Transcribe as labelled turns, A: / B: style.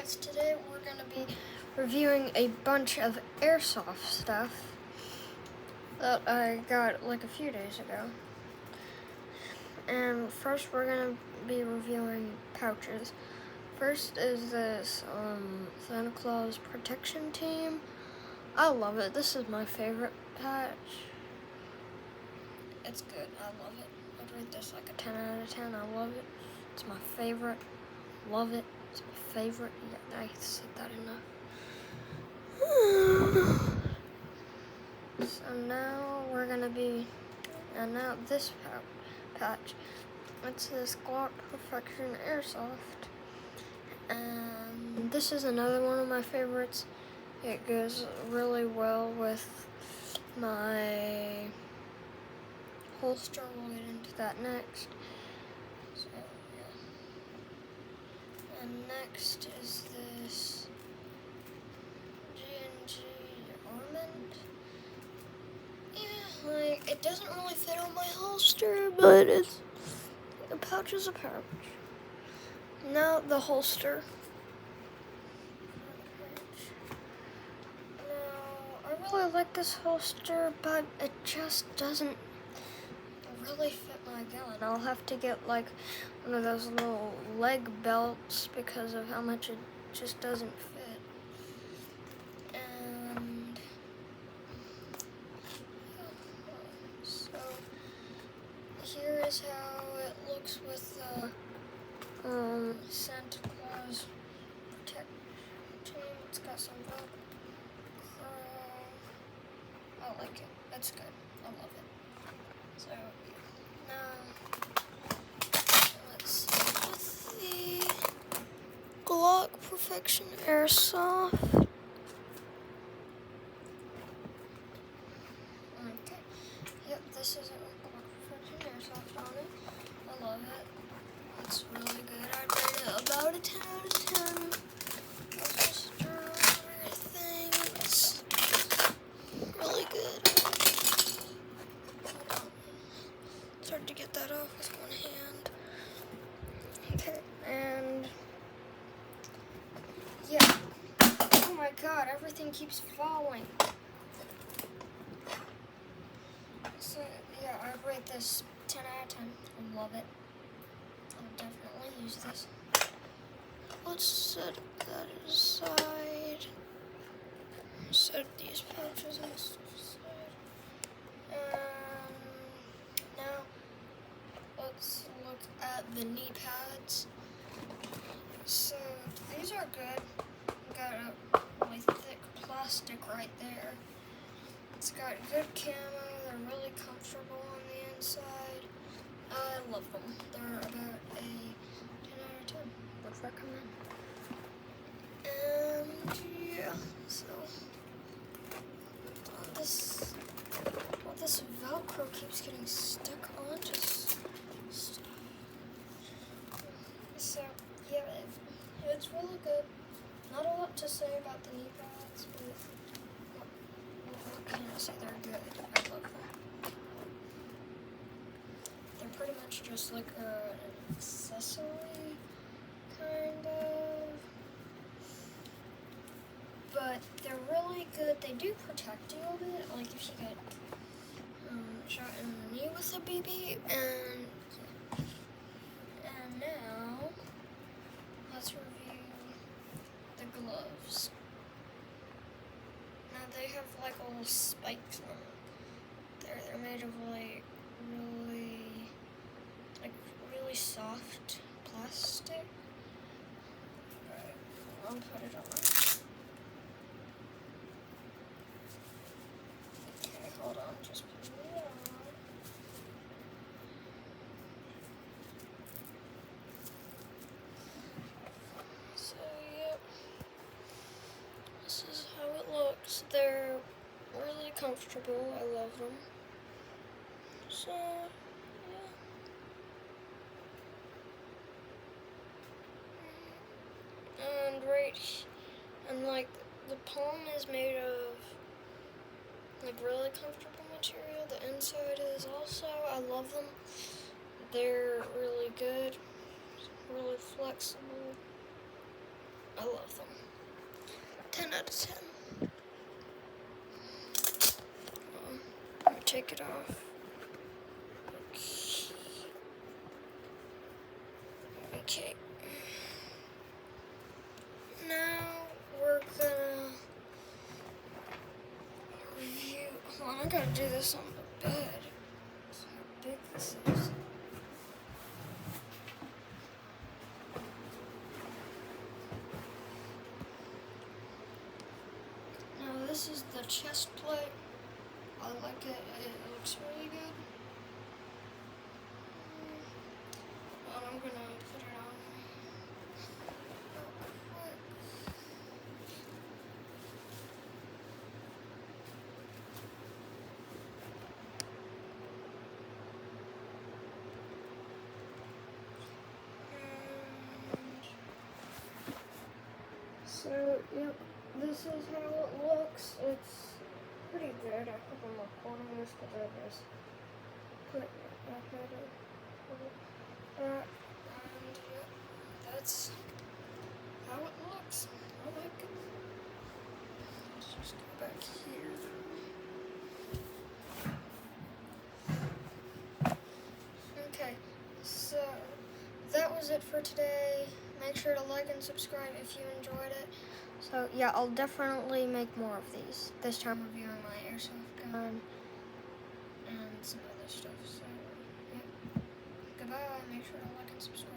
A: guys, today we're going to be reviewing a bunch of Airsoft stuff that I got like a few days ago. And first we're going to be reviewing pouches. First is this Santa Claus Protection Team. I love it. This is my favorite patch. It's good. I love it. I'd rate this like a 10 out of 10. I love it. It's my favorite. Love it. It's my favorite. Yeah, I said that enough. So now we're gonna be, and now this patch. It's this Glock Perfection Airsoft, and this is another one of my favorites. It goes really well with my holster. We'll get into that next. So yeah. And next is this G&G Armament. Yeah, like it doesn't really fit on my holster, but a pouch is a pouch. Now the holster. Now I really like this holster, but it just doesn't really fit my gun. I'll have to get like one of those little leg belts because of how much it just doesn't fit. And so here is how it looks with the Santa Claus Protection Team. It's got some Velcro. I like it. It's good. I love it. So now let's see with the Glock Perfection Airsoft. Okay. Yep, this is a Glock Perfection Airsoft on it. I love it. It's really good. I'd rate it about a 10 out of 10. Everything. It's really good. It's hard to get that off with one hand. Okay, and yeah. Oh my god, everything keeps falling. So yeah, I'd rate this 10 out of 10. I love it. I'll definitely use this. Let's set that aside. Set these pouches and stuff aside. Now let's look at the knee pads. So these are good. Got a really thick plastic right there. It's got good camo. They're really comfortable on the inside. I love them. They're about a 10 out of 10. Would recommend. And yeah, so this Velcro keeps getting stuck onto stuff. So yeah, it's really good. Not a lot to say about the knee pads, but what can I say? They're good. I love them. They're pretty much just like an accessory, kind of. But they're really good. They do protect you a bit, like if you get shot in the knee with a BB. And now let's review the gloves. Now they have like little spikes on them. They're made of like really soft plastic. Alright, I'll put it on. Okay, hold on, just put it on. So yep. This is how it looks. They're really comfortable. I love them. So, yeah. And like the palm is made of like really comfortable material. The inside is also. I love them. They're really good. Really flexible. I love them. 10 out of 10. Let me take it off. Okay. Now we're gonna review. Hold on, I gotta do this on the bed. That's how big this is. Now this is the chest plate. I like it. It looks really good. And I'm gonna put it on. So, yep, this is how it looks. It's pretty good. I hope I'm recording this because I just put and yep, that's how it looks. I like it. Let's just go back here. Okay, so that was it for today. Make sure to like and subscribe if you enjoyed it. So yeah, I'll definitely make more of these. This time reviewing my airsoft gun and some other stuff. So yeah, goodbye. Make sure to like and subscribe.